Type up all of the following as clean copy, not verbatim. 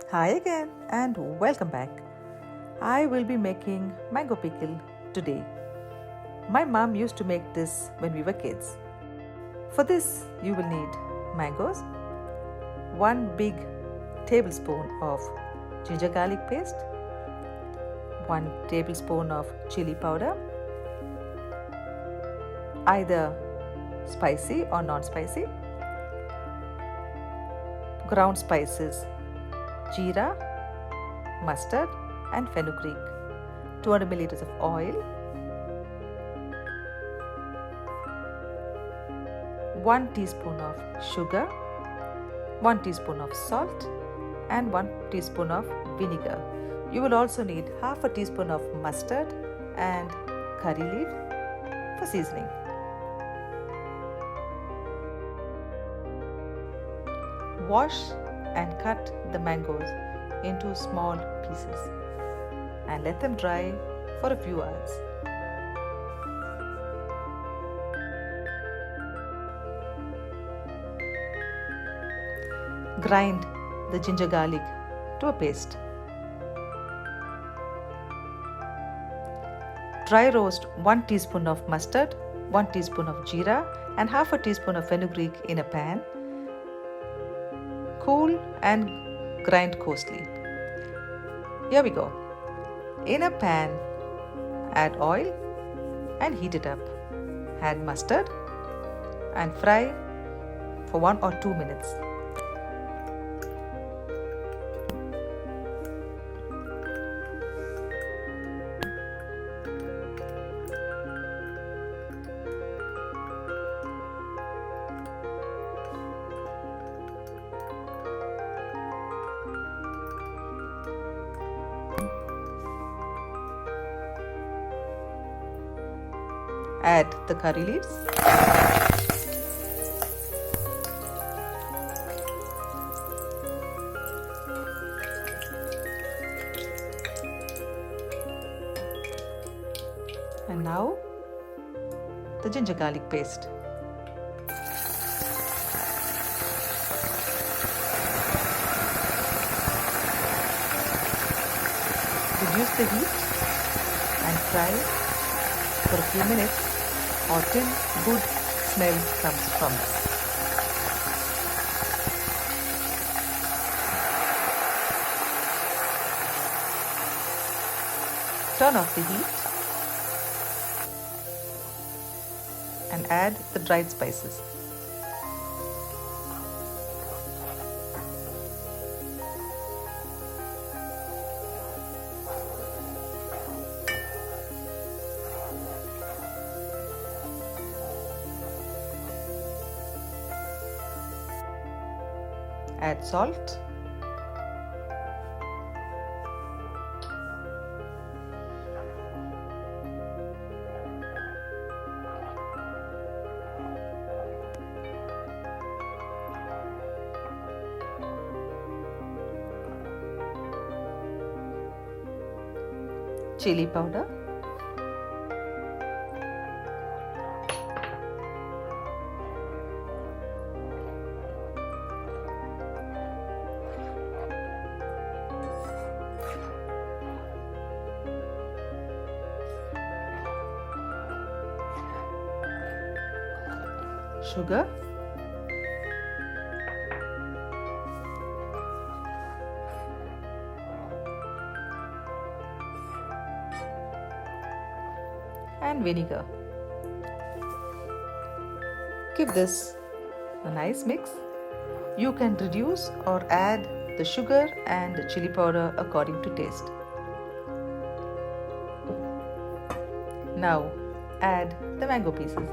Hi again and welcome back. I will be making mango pickle today. My mom used to make this when we were kids. For this you will need mangoes, 1 big tablespoon of ginger garlic paste, 1 tablespoon of chili powder, either spicy or non-spicy, ground spices Jeera, mustard and fenugreek, 200 milliliters of oil, 1 teaspoon of sugar, 1 teaspoon of salt and 1 teaspoon of vinegar. You will also need half a teaspoon of mustard and curry leaf for seasoning. Wash and cut the mangoes into small pieces and let them dry for a few hours. Grind the ginger garlic to a paste. Dry roast 1 teaspoon of mustard, 1 teaspoon of jeera and half a teaspoon of fenugreek in a pan. Cool and grind coarsely. Here we go. In a pan, add oil and heat it up. Add mustard and fry for 1 or 2 minutes. Add the curry leaves, and now the ginger garlic paste. Reduce the heat and fry for a few minutes or till good smell comes from it. Turn off the heat and add the dried spices. Add salt, chili powder, sugar, and vinegar. Give this a nice mix. You can reduce or add the sugar and the chili powder according to taste. Now add the mango pieces.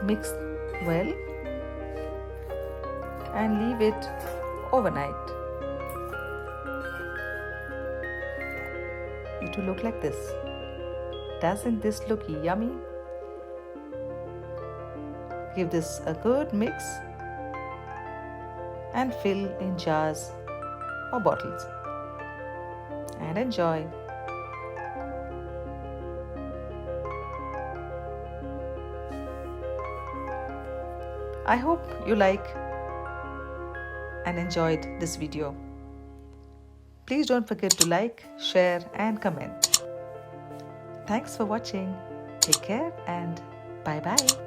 Mix well and leave it overnight. it will look like this. Doesn't this look yummy? Give this a good mix and fill in jars or bottles and enjoy. I hope you like and enjoyed this video. Please don't forget to like, share and comment. Thanks for watching. Take care and bye-bye.